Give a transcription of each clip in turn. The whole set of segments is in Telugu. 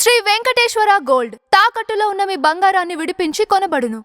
శ్రీ వెంకటేశ్వర గోల్డ్ తాకట్టులో ఉన్న మీ బంగారాన్ని విడిపించి కొనబడును.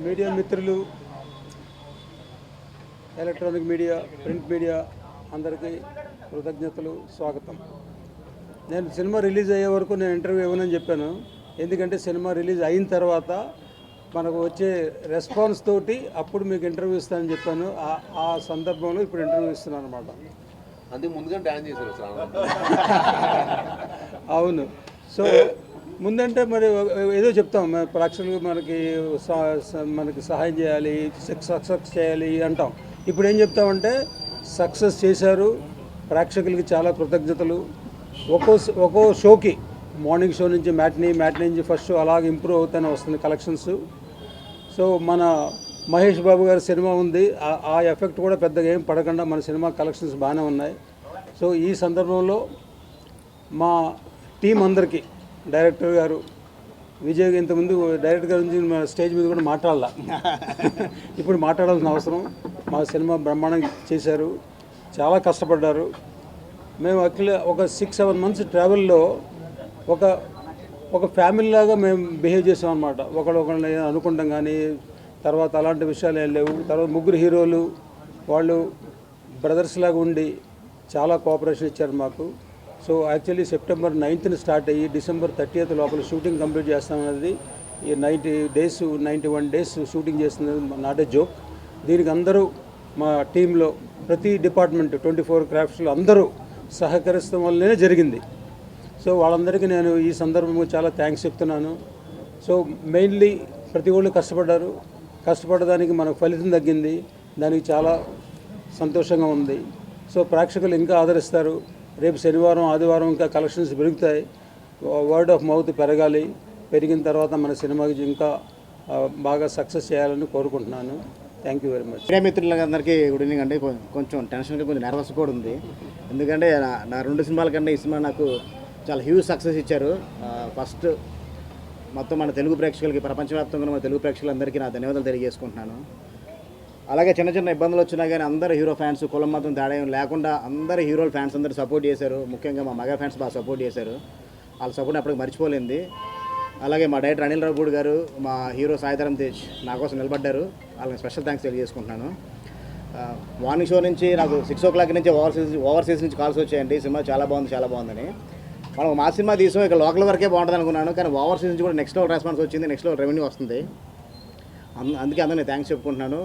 మీడియా మిత్రులు, ఎలక్ట్రానిక్ మీడియా, ప్రింట్ మీడియా అందరికీ కృతజ్ఞతలు, స్వాగతం. నేను సినిమా రిలీజ్ అయ్యే వరకు నేను ఇంటర్వ్యూ ఇవ్వనని చెప్పాను. ఎందుకంటే సినిమా రిలీజ్ అయిన తర్వాత మనకు వచ్చే రెస్పాన్స్ తోటి అప్పుడు మీకు ఇంటర్వ్యూ ఇస్తానని చెప్పాను. ఆ సందర్భంలో ఇప్పుడు ఇంటర్వ్యూ ఇస్తున్నాను అనమాట. అందుకే ముందుగా ప్లాన్ చేశారు. అవును. సో ముందంటే మరి ఏదో చెప్తాం, ప్రేక్షకులు మనకి సహాయం చేయాలి, సక్సెస్ చేయాలి అంటాం. ఇప్పుడు ఏం చెప్తామంటే సక్సెస్ చేశారు, ప్రేక్షకులకి చాలా కృతజ్ఞతలు. ఒక్కో షోకి మార్నింగ్ షో నుంచి మ్యాట్నీ నుంచి ఫస్ట్ షో అలాగే ఇంప్రూవ్ అవుతూనే వస్తుంది కలెక్షన్స్. సో మన మహేష్ బాబు గారి సినిమా ఉంది, ఆ ఎఫెక్ట్ కూడా పెద్దగా ఏం పడకుండా మన సినిమా కలెక్షన్స్ బాగానే ఉన్నాయి. సో ఈ సందర్భంలో మా టీం అందరికీ, డైరెక్టర్ గారు విజయ్, ఇంతకుముందు డైరెక్టర్ గారి నుంచి స్టేజ్ మీద కూడా మాట్లాడాల, ఇప్పుడు మాట్లాడాల్సిన అవసరం. మా సినిమా బ్రహ్మాండంగా చేశారు, చాలా కష్టపడ్డారు. మేము అట్లా ఒక 6-7 మంత్స్ ట్రావెల్లో ఒక ఫ్యామిలీ లాగా మేము బిహేవ్ చేసాం అనమాట. ఒకళ్ళని అనుకుంటాం కానీ తర్వాత అలాంటి విషయాలు ఏం లేవు. తర్వాత ముగ్గురు హీరోలు వాళ్ళు బ్రదర్స్ లాగా ఉండి చాలా కోఆపరేషన్ ఇచ్చారు మాకు. So actually September 9th start అయ్యి డిసెంబర్ 30th లోపల షూటింగ్ కంప్లీట్ చేస్తామన్నది. ఈ 91 డేస్ షూటింగ్ చేస్తున్నది నాట్ ఏ జోక్. దీనికి అందరూ మా టీంలో ప్రతి డిపార్ట్మెంట్ 24 క్రాఫ్ట్స్లో అందరూ సహకరిస్తాం వల్లనే జరిగింది. సో వాళ్ళందరికీ నేను ఈ సందర్భంగా చాలా థ్యాంక్స్ చెప్తున్నాను. సో మెయిన్లీ ప్రతి ఒళ్ళు కష్టపడడానికి మనకు ఫలితం తగ్గింది, దానికి చాలా సంతోషంగా ఉంది. సో ప్రేక్షకులు ఇంకా ఆదరిస్తారు. రేపు శనివారం ఆదివారం ఇంకా కలెక్షన్స్ పెరుగుతాయి, వర్డ్ ఆఫ్ మౌత్ పెరగాలి. పెరిగిన తర్వాత మన సినిమాకి ఇంకా బాగా సక్సెస్ చేయాలని కోరుకుంటున్నాను. Thank you very much. ప్రియమిత్రులందరికీ గుడ్ ఈవినింగ్ అండి. కొంచెం టెన్షన్గా కొంచెం నర్వస్ కూడా ఉంది, ఎందుకంటే నా 2 సినిమాల కన్నా ఈ సినిమా నాకు చాలా హ్యూజ్ సక్సెస్ ఇచ్చారు. ఫస్ట్ మొత్తం మన తెలుగు ప్రేక్షకులకి, ప్రపంచవ్యాప్తంగా మన తెలుగు ప్రేక్షకులందరికీ నా ధన్యవాదాలు తెలియజేసుకుంటున్నాను. అలాగే చిన్న చిన్న ఇబ్బందులు వచ్చినా కానీ అందరు హీరో ఫ్యాన్స్, కులం మతం తేడా లేకుండా అందరు హీరోల ఫ్యాన్స్ అందరూ సపోర్ట్ చేశారు. ముఖ్యంగా మా మగ ఫ్యాన్స్ బాగా సపోర్ట్ చేశారు. వాళ్ళ సపోర్ట్ ఎప్పటికీ మర్చిపోలేంది. అలాగే మా డైరెక్టర్ అనిల్ రావుపూడి గారు, మా హీరో సాయిధరం తేజ్ నా కోసం నిలబడ్డారు. వాళ్ళకి స్పెషల్ థ్యాంక్స్ తెలియజేసుకుంటున్నాను. మార్నింగ్ షో నుంచి నాకు 6 o'clock నుంచి ఓవర్సీస్ నుంచి కాల్స్ వచ్చాయండి, సినిమా చాలా బాగుందని. మనం మా సినిమా తీసాం, ఇక లోకల్ వరకే బాగుంటుంది అనుకున్నాను, కానీ ఓవర్సీస్ నుంచి కూడా నెక్స్ట్ లెవెల్ రెస్పాన్స్ వచ్చింది, నెక్స్ట్ లెవెల్ రెవెన్యూ వస్తుంది. అందుకే అందరూ నేను థ్యాంక్స్ చెప్పుకుంటున్నాను.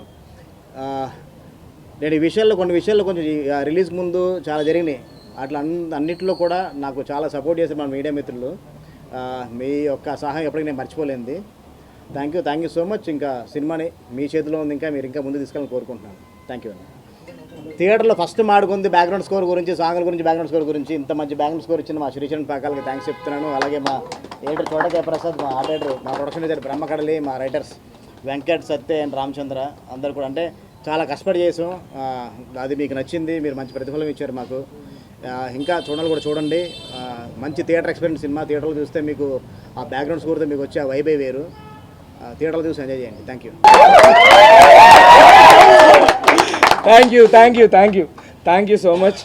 నేను కొన్ని విషయాల్లో కొంచెం రిలీజ్ ముందు చాలా జరిగినాయి, అట్లా అన్నింటిలో కూడా నాకు చాలా సపోర్ట్ చేశారు మన మీడియా మిత్రులు. మీ యొక్క సహాయం ఎప్పటికీ నేను మర్చిపోలేంది. Thank you so much. ఇంకా సినిమాని మీ చేతిలో ఉంది, మీరు ఇంకా ముందు తీసుకెళ్ళాలని కోరుకుంటున్నాను. థ్యాంక్ యూ అండి. థియేటర్లో ఫస్ట్ మాడుకుంది బ్యాక్గ్రౌండ్ స్కోర్ గురించి, సాంగ్ల గురించి, బ్యాక్గ్రౌండ్ స్కోర్ గురించి. ఇంత మంచి బ్యాక్గ్రౌండ్ స్కోర్ ఇచ్చిన మా శ్రీచరణ్ పాకాలకి థ్యాంక్స్ చెప్తున్నాను. అలాగే మా ఎడిటర్ చోటకే ప్రసాద్, మా ఆర్ట్ డైరెక్టర్, మా ప్రొడక్షన్ డైరెక్టర్ బ్రహ్మకడలి, మా writers Venkat, Satya and Ramachandra అందరు కూడా అంటే చాలా కష్టపడి చేసాం. అది మీకు నచ్చింది, మీరు మంచి ప్రతిఫలం ఇచ్చారు మాకు. ఇంకా చూడండి. మంచి థియేటర్ ఎక్స్పీరియన్స్ సినిమా. థియేటర్లో చూస్తే మీకు ఆ బ్యాక్గ్రౌండ్ స్కోర్తో మీకు వచ్చే ఆ వైబే వేరు. థియేటర్లో చూసి ఎంజాయ్ చేయండి. Thank you so much.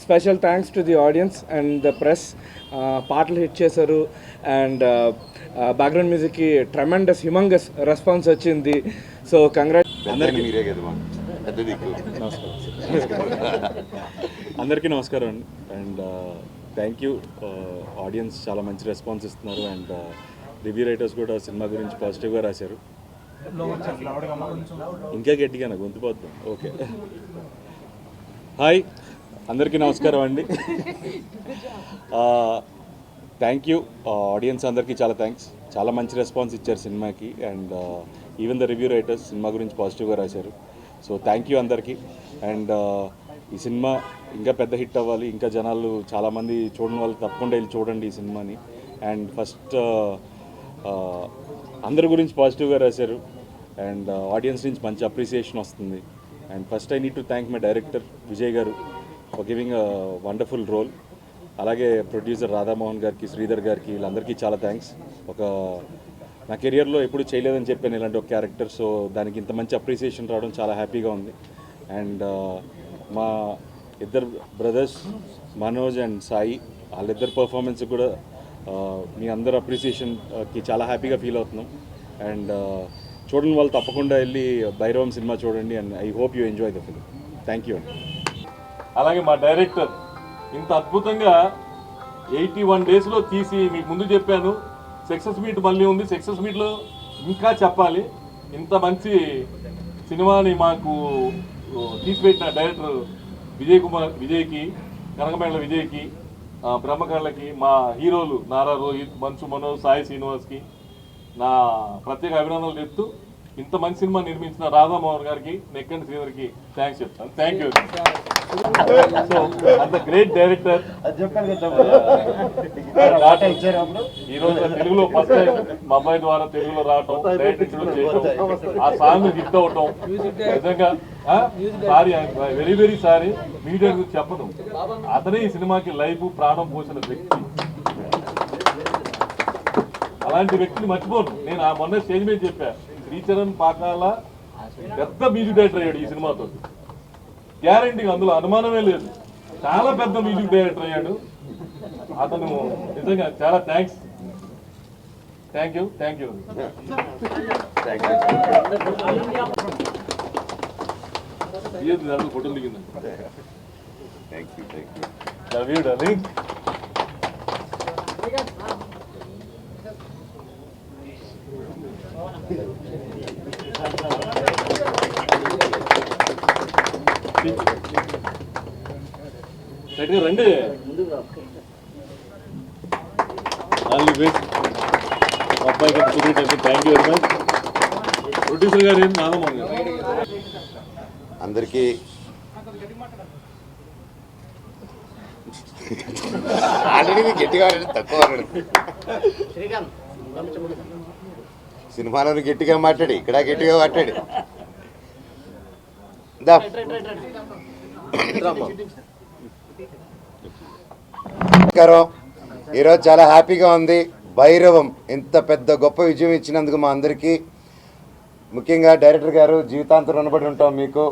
Special thanks to the audience and the press. పాటలు హిట్ చేశారు అండ్ బ్యాక్గ్రౌండ్ మ్యూజిక్కి ట్రెమెండస్ హ్యూమంగస్ రెస్పాన్స్ వచ్చింది. సో కంగ్రాట్ అందరికీ నమస్కారం అండి. And thank you. ఆడియన్స్ చాలా మంచి రెస్పాన్స్ ఇస్తున్నారు అండ్ రివ్యూ రైటర్స్ కూడా సినిమా గురించి పాజిటివ్గా రాశారు. ఇంకా గట్టిగా నాకు గొంతుపోద్దాం. ఓకే, హాయ్ అందరికీ నమస్కారం అండి. థ్యాంక్ యూ ఆడియన్స్ అందరికీ చాలా థ్యాంక్స్. చాలా మంచి రెస్పాన్స్ ఇచ్చారు సినిమాకి and even the review writers cinema గురించి పాజిటివ్గా రాశారు. సో థ్యాంక్ యూ అందరికీ. అండ్ ఈ సినిమా ఇంకా పెద్ద హిట్ అవ్వాలి, ఇంకా జనాలు చాలామంది చూడని వాళ్ళు తప్పకుండా వెళ్ళి చూడండి ఈ సినిమాని. అండ్ ఫస్ట్ అందరి గురించి పాజిటివ్గా రాశారు అండ్ ఆడియన్స్ నుంచి మంచి అప్రిసియేషన్ వస్తుంది. And first I need to thank my director Vijay garu for giving a wonderful role. అలాగే ప్రొడ్యూసర్ రాధామోహన్ గారికి, శ్రీధర్ గారికి, వీళ్ళందరికీ చాలా థ్యాంక్స్. నా కెరియర్లో ఎప్పుడు చేయలేదని చెప్పాను ఇలాంటి ఒక క్యారెక్టర్. సో దానికి ఇంత మంచి అప్రిసియేషన్ రావడం చాలా హ్యాపీగా ఉంది. అండ్ మా ఇద్దరు బ్రదర్స్ మనోజ్ అండ్ సాయి, వాళ్ళిద్దరు పర్ఫార్మెన్స్ కూడా మీ అందరు అప్రిసియేషన్కి చాలా హ్యాపీగా ఫీల్ అవుతున్నాం. అండ్ చూడండి వాళ్ళు తప్పకుండా వెళ్ళి భైరవం సినిమా చూడండి. And I hope you enjoy the film. Thank you అండి. అలాగే మా డైరెక్టర్ ఇంత అద్భుతంగా 81 డేస్లో తీసి మీకు ముందు చెప్పాను. సక్సెస్ మీట్ మళ్ళీ ఉంది, సక్సెస్ మీట్లో ఇంకా చెప్పాలి. ఇంత మంచి సినిమాని మాకు తీసిపెట్టిన డైరెక్టర్ విజయ్కి, కనకమేళ విజయ్కి, బ్రహ్మకళ్ళకి, మా హీరోలు నారా రోహిత్, మంచు మనోజ్, సాయి శ్రీనివాస్కి నా ప్రత్యేక అభినందనలు చెప్తూ ఇంత మంచి సినిమా నిర్మించిన రాధామోహన్ గారికి, నెక్కండి శ్రీధర్కి థ్యాంక్స్ చెప్తాను. Thank you. సో అంత గ్రేట్ డైరెక్టర్ ఈరోజు తెలుగులో ఫస్ట్ టైం మా అబ్బాయి ద్వారా తెలుగులో రావటం, డైరెక్టర్ చేయటం, ఆ సాంగ్ హిట్ అవటం నిజంగా sorry, very very sorry. Media గురించి చెప్పను, అతనే ఈ సినిమాకి లైఫ్ ప్రాణం పోసిన వ్యక్తి. అలాంటి వ్యక్తిని మర్చిపోను నేను. ఆ మొన్న స్టేజ్ మీద చెప్పా, శ్రీచరణ్ పాకాల పెద్ద మ్యూజిక్ డైరెక్టర్ అయ్యాడు ఈ సినిమాతో, గ్యారంటీగా, అందులో అనుమానమే లేదు. చాలా పెద్ద మ్యూజిక్ డైరెక్టర్ అయ్యాడు అతను. నిజంగా చాలా థ్యాంక్స్. Thank you. ఫోటో దిగింది. Love you darling. రండి. అబ్బాయికి thank you very much. Producer గారు ఏం నాదమ్మోహన్ గారు అందరికీ ఆల్రెడీ గట్టిగా తక్కువ సినిమాలో గట్టిగా మాట్లాడి, ఇక్కడ గట్టిగా మాట్లాడి. నమస్కారం. ఈరోజు చాలా హ్యాపీగా ఉంది. భైరవం ఇంత పెద్ద గొప్ప విజయం ఇచ్చినందుకు మా అందరికీ, ముఖ్యంగా డైరెక్టర్ గారు జీవితాంతం రుణపడి ఉంటాం మీకు.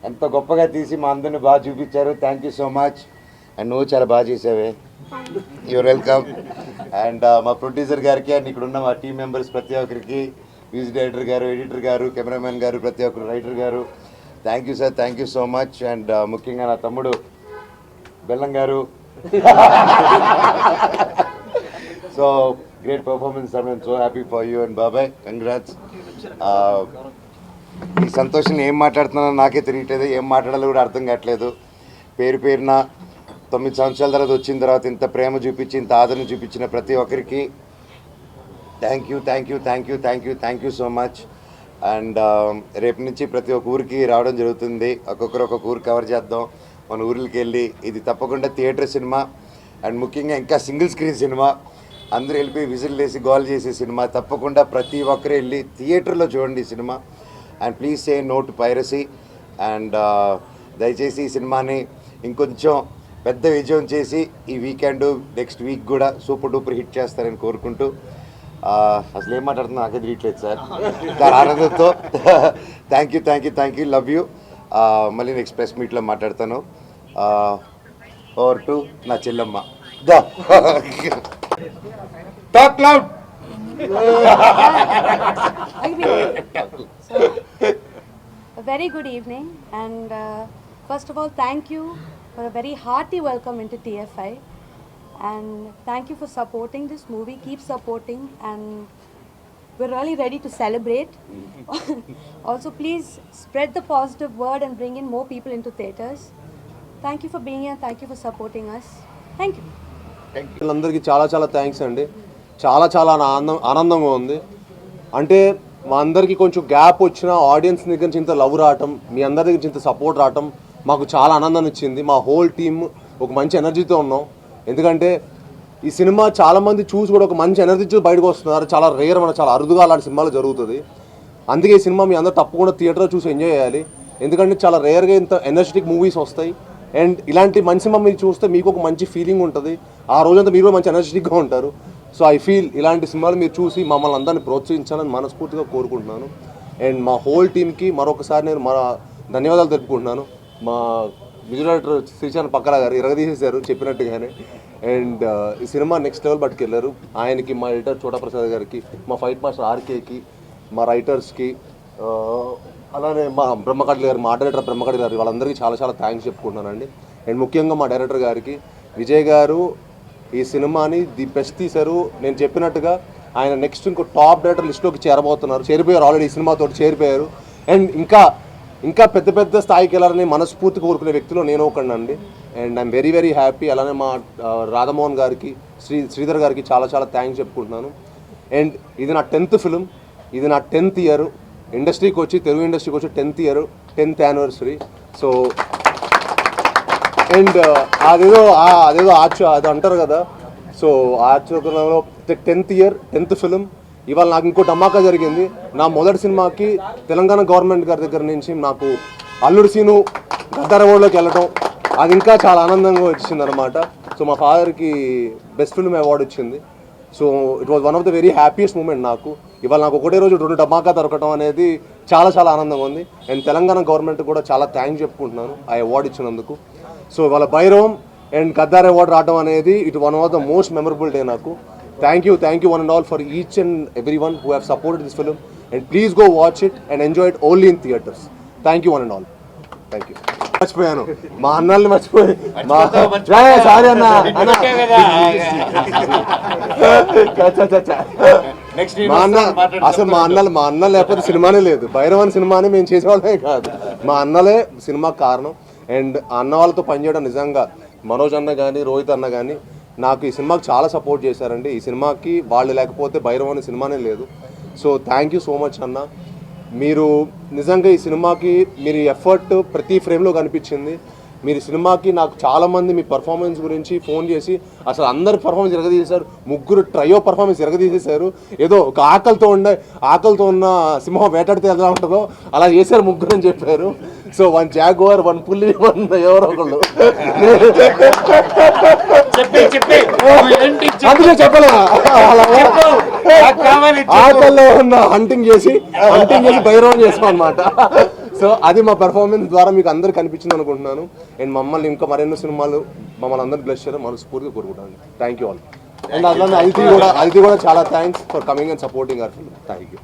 ఎంత గొప్పగా తీసి మా అందరిని బాగా చూపించారు. Thank you so much. And నువ్వు చాలా బాగా చేసావే. You're welcome. అండ్ మా ప్రొడ్యూసర్ గారికి అండ్ ఇక్కడ ఉన్న మా టీం మెంబర్స్ ప్రతి ఒక్కరికి, music director garu, editor garu, cameraman garu, ప్రతి ఒక్కరు, writer garu, thank you sir, thank you so much. And ముఖ్యంగా నా తమ్ముడు Bellam garu, so great performance sir, I'm so happy for you. And బాబాయ్ కంగ్రాట్స్. ఈ సంతోషం ఏం మాట్లాడుతున్నానో నాకే తెలియట్లేదు, ఏం మాట్లాడాలో కూడా అర్థం కావట్లేదు. పేరు పేరున 9 సంవత్సరాల తర్వాత వచ్చిన తర్వాత ఇంత ప్రేమ చూపించి, ఇంత ఆదరణ చూపించిన ప్రతి ఒక్కరికి thank you, thank you, thank you, thank you, thank you so much. And రేపు నుంచి ప్రతి ఒక్క ఊరికి రావడం జరుగుతుంది. ఒక్కొక్కరు ఒక్కొక్క ఊరు కవర్ చేద్దాం. మన ఊర్లకి వెళ్ళి ఇది తప్పకుండా థియేటర్ సినిమా, అండ్ ముఖ్యంగా ఇంకా సింగిల్ స్క్రీన్ సినిమా, అందరూ వెళ్ళిపోయి విజిల్ వేసి గోల్ చేసే సినిమా. తప్పకుండా ప్రతి ఒక్కరు వెళ్ళి థియేటర్లో చూడండి ఈ సినిమా. And please say no to piracy. And దయచేసి ఈ సినిమాని ఇంకొంచెం పెద్ద విజయం చేసి ఈ వీకెండ్ నెక్స్ట్ వీక్ కూడా సూపర్ డూపర్ హిట్ చేస్తారని కోరుకుంటూ, అసలు ఏం మాట్లాడుతున్నా నాకే తెలియట్లేదు సార్, దాని ఆనందంతో thank you, thank you, thank you, love you. మళ్ళీ నెక్స్ట్ ప్రెస్ మీట్లో మాట్లాడతాను. ఓవర్ టు నా చెల్లమ్మ. Talk loud. A very good evening, and first of all, thank you for a very hearty welcome into TFI, and thank you for supporting this movie. Keep supporting, and we're really ready to celebrate. Also, please spread the positive word and bring in more people into theatres. Thank you for being here. Thank you for supporting us. Thank you. అందరికీ చాలా చాలా థ్యాంక్స్ అండి. చాలా చాలా ఆనందంగా ఉంది. అంటే మా అందరికీ కొంచెం గ్యాప్ వచ్చిన ఆడియన్స్ దగ్గర నుంచి ఇంత లవ్ రావటం, మీ అందరి దగ్గర నుంచి ఇంత సపోర్ట్ రావటం మాకు చాలా ఆనందాన్ని ఇచ్చింది. మా హోల్ టీమ్ ఒక మంచి ఎనర్జీతో ఉన్నాం. ఎందుకంటే ఈ సినిమా చాలామంది చూసి కూడా ఒక మంచి ఎనర్జీతో బయటకు వస్తున్నారు. చాలా రేర్, మన చాలా అరుదుగా అలాంటి సినిమాలు జరుగుతుంది. అందుకే ఈ సినిమా మీ అందరూ తప్పకుండా థియేటర్లో చూసి ఎంజాయ్ చేయాలి. ఎందుకంటే చాలా రేర్గా ఇంత ఎనర్జెటిక్ మూవీస్ వస్తాయి. అండ్ ఇలాంటి మంచి సినిమా మీరు చూస్తే మీకు ఒక మంచి ఫీలింగ్ ఉంటుంది. ఆ రోజంతా మీరు మంచి ఎనర్జెటిక్గా ఉంటారు. సో ఐ ఫీల్ ఇలాంటి సినిమాలు మీరు చూసి మమ్మల్ని అందరినీ ప్రోత్సహించాలని మనస్ఫూర్తిగా కోరుకుంటున్నాను. అండ్ మా హోల్ టీమ్కి మరొకసారి నేను ధన్యవాదాలు తెలుపుకుంటున్నాను. మా విజువల్ డైరెక్టర్ శ్రీచరణ్ పక్కల గారు ఇరగదీసేశారు చెప్పినట్టుగానే. అండ్ ఈ సినిమా నెక్స్ట్ లెవెల్ పట్టుకెళ్ళారు. ఆయనకి, మా ఎడిటర్ చోటా ప్రసాద్ గారికి, మా ఫైట్ మాస్టర్ ఆర్కేకి, మా రైటర్స్కి, అలానే మా బ్రహ్మకడ్లి గారు, మా డైరెక్టర్ బ్రహ్మకడ్లి గారు, వాళ్ళందరికీ చాలా చాలా థ్యాంక్స్ చెప్పుకుంటున్నానండి. అండ్ ముఖ్యంగా మా డైరెక్టర్ గారికి, విజయ్ గారు ఈ సినిమాని ది బెస్ట్ తీశారు. నేను చెప్పినట్టుగా ఆయన నెక్స్ట్ ఇంకో టాప్ డైరెక్టర్ లిస్ట్లోకి చేరిపోయారు. ఆల్రెడీ ఈ సినిమాతో చేరిపోయారు. అండ్ ఇంకా పెద్ద పెద్ద స్థాయికి వెళ్ళాలని మనస్ఫూర్తి కోరుకునే వ్యక్తిలో నేను ఒకడినండి. And I'm very very happy. అలానే మా రాధామోహన్ గారికి, శ్రీధర్ గారికి చాలా చాలా థ్యాంక్స్ చెప్పుకుంటున్నాను. అండ్ ఇది నా 10th ఫిలిం, ఇది నా 10th ఇయర్ ఇండస్ట్రీకి వచ్చి, తెలుగు ఇండస్ట్రీకి వచ్చి 10th year, 10th anniversary. So and అదేదో అది అంటారు కదా, సో ఆచరణలో 10th ఇయర్ 10th ఫిలిం. ఇవాళ నాకు ఇంకో ధమాకా జరిగింది. నా మొదటి సినిమాకి తెలంగాణ గవర్నమెంట్ గారి దగ్గర నుంచి నాకు అల్లుడు సీను గద్దర్ అవార్డులోకి వెళ్ళడం, అది ఇంకా చాలా ఆనందంగా వచ్చింది అనమాట. సో మా ఫాదర్కి బెస్ట్ ఫిల్మ్ అవార్డు వచ్చింది. So it was one of the very happiest moment నాకు. ఇవాళ నాకు ఒకటే రోజు 2 ధమాకా దొరకడం అనేది చాలా చాలా ఆనందంగా ఉంది. అండ్ తెలంగాణ గవర్నమెంట్ కూడా చాలా థ్యాంక్స్ చెప్పుకుంటున్నాను ఆ అవార్డు ఇచ్చినందుకు. సో ఇవాళ భైరవం అండ్ గద్దార్ అవార్డు రావడం అనేది it one of the most memorable day నాకు. Thank you one and all for each and every one who have supported this film. And please go watch it and enjoy it only in theatres. Thank you one and all. Thank you. మర్చిపోయాను, మా అన్నల్ని మర్చిపోయి, సారీ అన్న. మా అన్న లేకపోతే సినిమానే లేదు. భైరవన్ సినిమాని మేము చేసేవాళ్ళమే కాదు, మా అన్నలే సినిమా కారణం. అండ్ అన్న వాళ్ళతో పనిచేయడం నిజంగా మనోజ్ అన్న కానీ, రోహిత్ అన్న కానీ నాకు ఈ సినిమాకి చాలా సపోర్ట్ చేశారండి. ఈ సినిమాకి వాళ్ళు లేకపోతే భైరవన్ సినిమానే లేదు. So thank you so much అన్న. మీరు నిజంగా ఈ సినిమాకి మీరు ఎఫర్ట్ ప్రతి ఫ్రేమ్లో కనిపించింది. మీరు సినిమాకి నాకు చాలామంది మీ పర్ఫార్మెన్స్ గురించి ఫోన్ చేసి అసలు అందరి పర్ఫార్మెన్స్ ఎరగదీసేశారు. 3 ట్రయో పర్ఫార్మెన్స్ ఎరగదీసేశారు. ఏదో ఒక ఆకలితో ఉన్న సింహం వేటాడితే ఎలా ఉంటుందో అలా చేశారు 3 అని చెప్పారు. సో 1 జాగ్వార్, 1 పులి, 1 ఎవరో ఒకళ్ళు. అందుకే చెప్పలే, ఆకల్లో ఉన్న హంటింగ్ చేసి భైరవం చేసాం అనమాట. సో అది మా పెర్ఫార్మెన్స్ ద్వారా మీకు అందరు కనిపించింది అనుకుంటున్నాను. అండ్ మమ్మల్ని ఇంకా మరెన్నో సినిమాలు మమ్మల్ని అందరు బ్లెస్ చేయడం మనస్ఫూర్తిగా కోరుకుంటాను. Thank you all. అండ్ అట్లా అదితి కూడా చాలా thanks for coming and supporting hour film. Thank you.